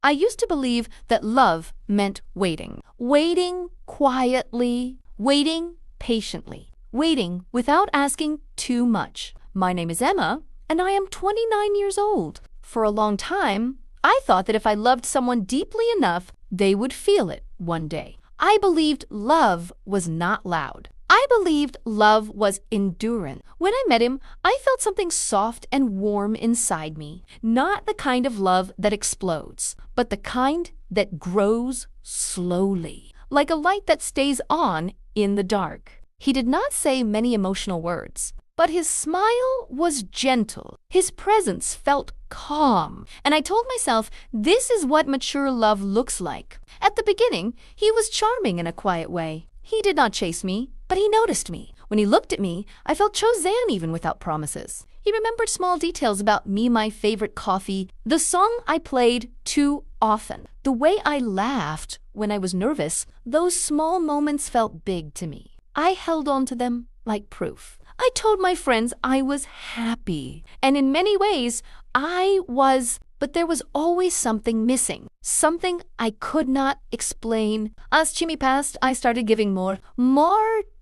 I used to believe that love meant waiting. Waiting quietly, waiting patiently, waiting without asking too much. My name is Emma, and I am 29 years old. For a long time, I thought that if I loved someone deeply enough, they would feel it one day. I believed love was not loud. I believed love was enduring. When I met him, I felt something soft and warm inside me. Not the kind of love that explodes, but the kind that grows slowly, like a light that stays on in the dark. He did not say many emotional words, but his smile was gentle. His presence felt calm, and I told myself this is what mature love looks like. At the beginning, he was charming in a quiet way. He did not chase me, but he noticed me. When he looked at me, I felt chosen even without promises. He remembered small details about me, my favorite coffee, the song I played too often, the way I laughed when I was nervous. Those small moments felt big to me. I held on to them like proof. I told my friends I was happy, and in many ways, I was, but there was always something missing, something I could not explain. As time passed, I started giving more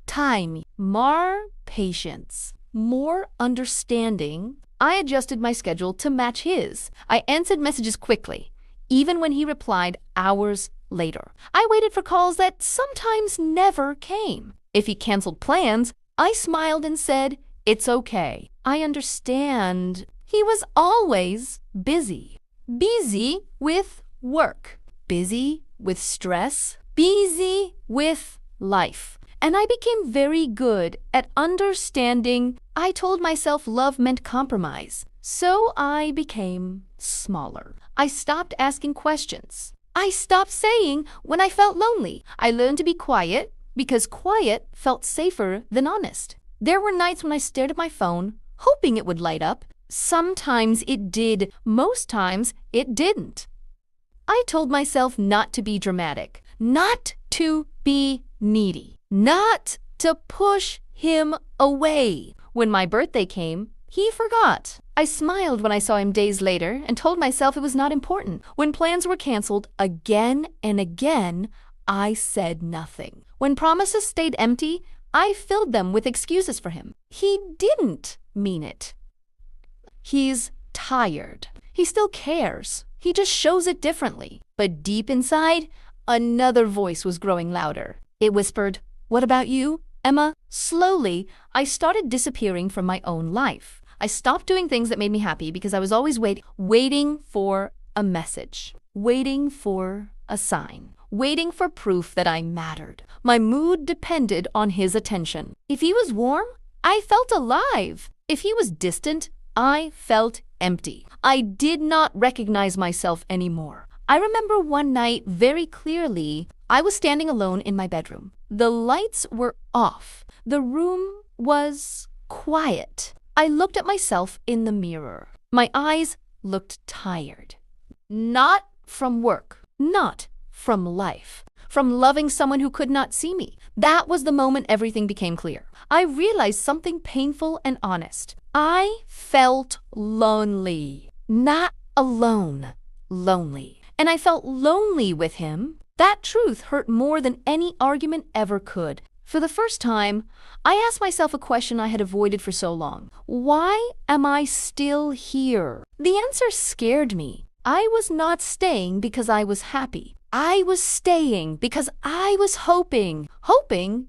time, more patience, more understanding. I adjusted my schedule to match his. I answered messages quickly, even when he replied hours later. I waited for calls that sometimes never came. If he canceled plans, I smiled and said, "It's okay. I understand." He was always busy. Busy with work. Busy with stress. Busy with life. And I became very good at understanding. I told myself love meant compromise. So I became smaller. I stopped asking questions. I stopped saying when I felt lonely. I learned to be quiet, because quiet felt safer than honest. There were nights when I stared at my phone, hoping it would light up. Sometimes it did, most times it didn't. I told myself not to be dramatic, not to be needy, not to push him away. When my birthday came, he forgot. I smiled when I saw him days later and told myself it was not important. When plans were canceled again and again, I said nothing. When promises stayed empty, I filled them with excuses for him. He didn't mean it. He's tired. He still cares. He just shows it differently. But deep inside, another voice was growing louder. It whispered, "What about you, Emma?" Slowly, I started disappearing from my own life. I stopped doing things that made me happy because I was always waiting for a message, waiting for a sign, waiting for proof that I mattered. My mood depended on his attention. If he was warm, I felt alive. If he was distant, I felt empty. I did not recognize myself anymore. I remember one night very clearly. I was standing alone in my bedroom. The lights were off. The room was quiet. I looked at myself in the mirror. My eyes looked tired. Not from work, not from life, from loving someone who could not see me. That was the moment everything became clear. I realized something painful and honest. I felt lonely. Not alone, lonely. And I felt lonely with him. That truth hurt more than any argument ever could. For the first time, I asked myself a question I had avoided for so long. Why am I still here? The answer scared me. I was not staying because I was happy. I was staying because I was hoping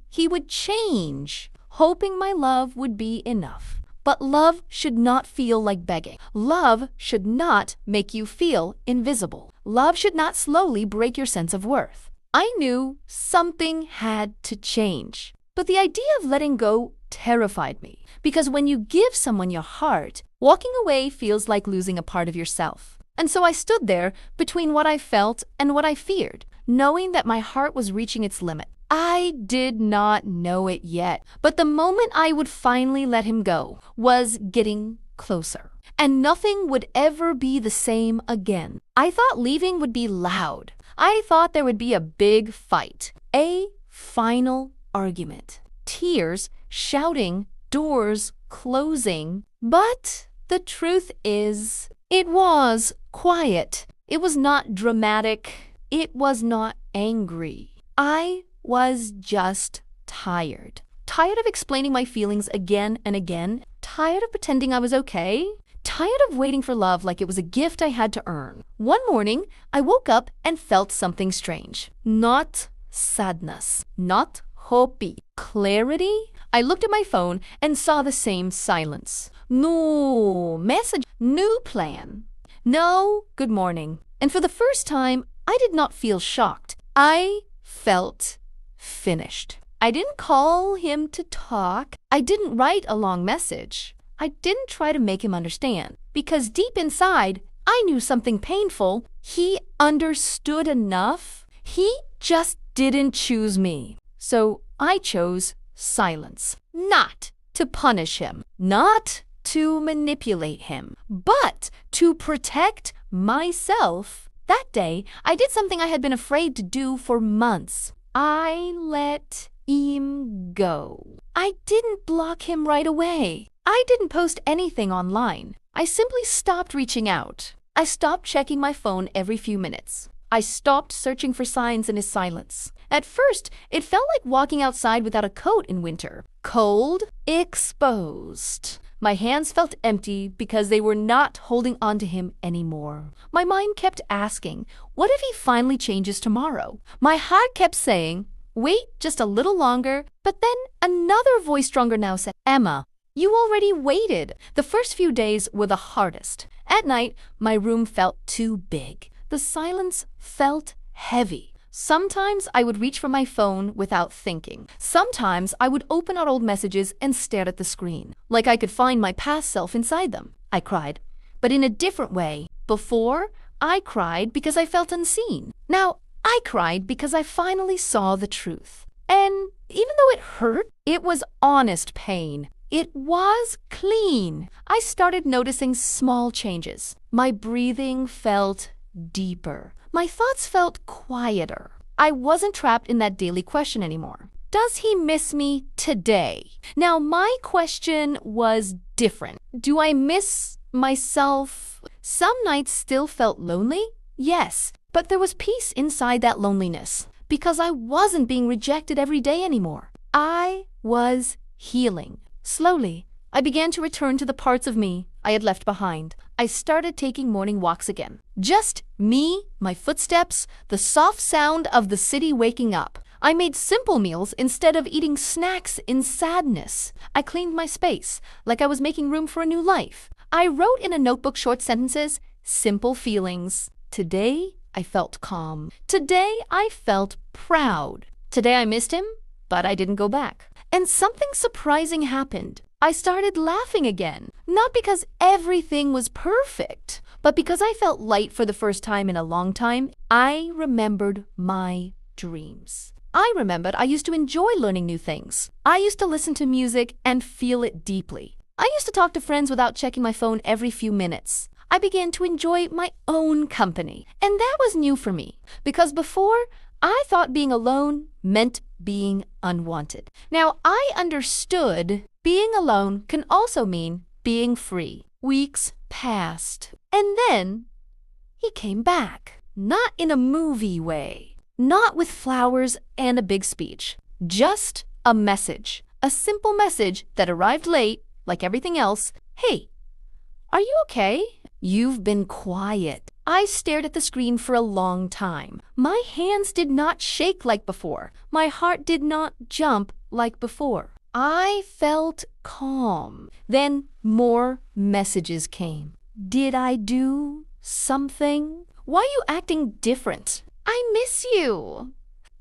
he would change, hoping my love would be enough. But love should not feel like begging. Love should not make you feel invisible. Love should not slowly break your sense of worth. I knew something had to change, but the idea of letting go terrified me, because when you give someone your heart, walking away feels like losing a part of yourself. And so I stood there between what I felt and what I feared, knowing that my heart was reaching its limit. I did not know it yet, but the moment I would finally let him go was getting closer, and nothing would ever be the same again. I thought leaving would be loud. I thought there would be a big fight, a final argument, tears, shouting, doors closing. But the truth is, it was quiet. It was not dramatic. It was not angry. I was just tired. Tired of explaining my feelings again and again. Tired of pretending I was okay. Tired of waiting for love like it was a gift I had to earn. One morning, I woke up and felt something strange. Not sadness. Not hopi. Clarity? I looked at my phone and saw the same silence. No message. New plan. No good morning. And for the first time, I did not feel shocked. I felt finished. I didn't call him to talk. I didn't write a long message. I didn't try to make him understand. Because deep inside, I knew something painful. He understood enough. He just didn't choose me. So I chose silence. Not to punish him. Not to manipulate him. But to protect myself. That day, I did something I had been afraid to do for months. I let him go. I didn't block him right away. I didn't post anything online. I simply stopped reaching out. I stopped checking my phone every few minutes. I stopped searching for signs in his silence. At first, it felt like walking outside without a coat in winter. Cold, exposed. My hands felt empty because they were not holding on to him anymore. My mind kept asking, what if he finally changes tomorrow? My heart kept saying, wait just a little longer. But then another voice stronger now said, Emma, you already waited. The first few days were the hardest. At night, my room felt too big. The silence felt heavy. Sometimes I would reach for my phone without thinking. Sometimes I would open out old messages and stare at the screen, like I could find my past self inside them. I cried, but in a different way. Before, I cried because I felt unseen. Now, I cried because I finally saw the truth. And even though it hurt, it was honest pain. It was clean. I started noticing small changes. My breathing felt deeper. My thoughts felt quieter. I wasn't trapped in that daily question anymore. Does he miss me today? Now, my question was different. Do I miss myself? Some nights still felt lonely? Yes, but there was peace inside that loneliness because I wasn't being rejected every day anymore. I was healing. Slowly, I began to return to the parts of me I had left behind. I started taking morning walks again. Just me, my footsteps, the soft sound of the city waking up. I made simple meals instead of eating snacks in sadness. I cleaned my space, like I was making room for a new life. I wrote in a notebook short sentences, simple feelings. Today, I felt calm. Today, I felt proud. Today, I missed him, but I didn't go back. And something surprising happened. I started laughing again, not because everything was perfect, but because I felt light for the first time in a long time. I remembered my dreams. I remembered I used to enjoy learning new things. I used to listen to music and feel it deeply. I used to talk to friends without checking my phone every few minutes. I began to enjoy my own company. And that was new for me, because before, I thought being alone meant being unwanted. Now, I understood being alone can also mean being free. Weeks passed, and then he came back. Not in a movie way. Not with flowers and a big speech. Just a message. A simple message that arrived late, like everything else. Hey, are you okay? You've been quiet. I stared at the screen for a long time. My hands did not shake like before. My heart did not jump like before. I felt calm. Then more messages came. Did I do something? Why are you acting different? I miss you.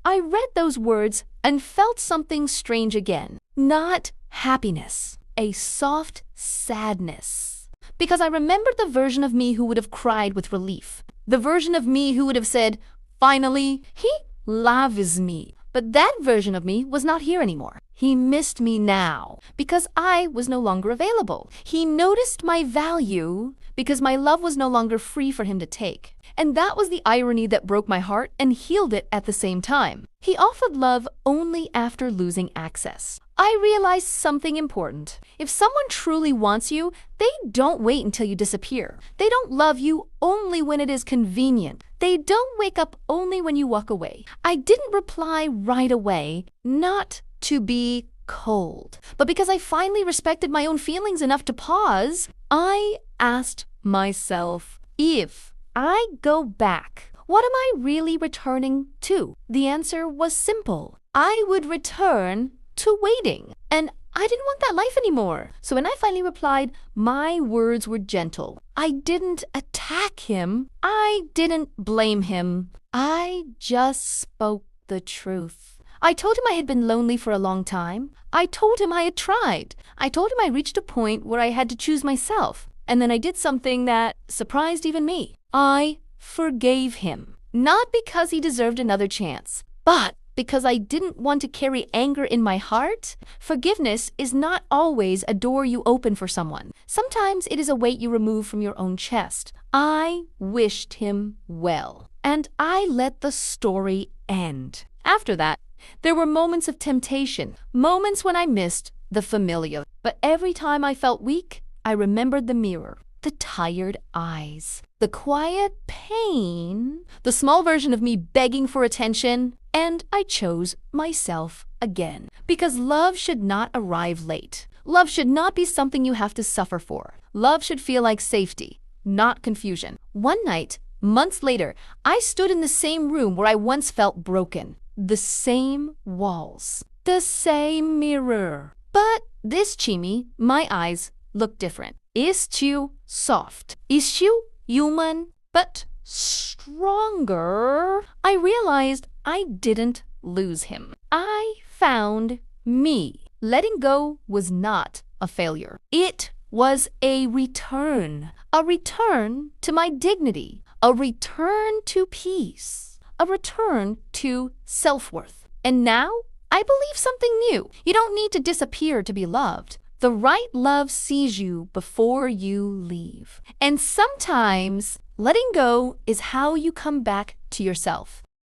I read those words and felt something strange again. Not happiness, a soft sadness. Because I remembered the version of me who would have cried with relief. The version of me who would have said, finally, he loves me. But that version of me was not here anymore. He missed me now because I was no longer available. He noticed my value because my love was no longer free for him to take. And that was the irony that broke my heart and healed it at the same time. He offered love only after losing access. I realized something important. If someone truly wants you, they don't wait until you disappear. They don't love you only when it is convenient. They don't wake up only when you walk away. I didn't reply right away, not to be cold, but because I finally respected my own feelings enough to pause. I asked myself, if I go back, what am I really returning to? The answer was simple. I would return to waiting. And I didn't want that life anymore. So when I finally replied, my words were gentle. I didn't attack him. I didn't blame him. I just spoke the truth. I told him I had been lonely for a long time. I told him I had tried. I told him I reached a point where I had to choose myself. And then I did something that surprised even me. I forgave him. Not because he deserved another chance, but because I didn't want to carry anger in my heart. Forgiveness is not always a door you open for someone. Sometimes it is a weight you remove from your own chest. I wished him well, and I let the story end. After that, there were moments of temptation, moments when I missed the familiar. But every time I felt weak, I remembered the mirror, the tired eyes, the quiet pain, the small version of me begging for attention, and I chose myself again. Because love should not arrive late. Love should not be something you have to suffer for. Love should feel like safety, not confusion. One night, months later, I stood in the same room where I once felt broken. The same walls, the same mirror. But this Chimi, my eyes, looked different. Is soft. Is human, but stronger. I realized I didn't lose him. I found me. Letting go was not a failure. It was a return to my dignity, a return to peace, a return to self-worth. And now I believe something new. You don't need to disappear to be loved. The right love sees you before you leave. And sometimes letting go is how you come back to yourself.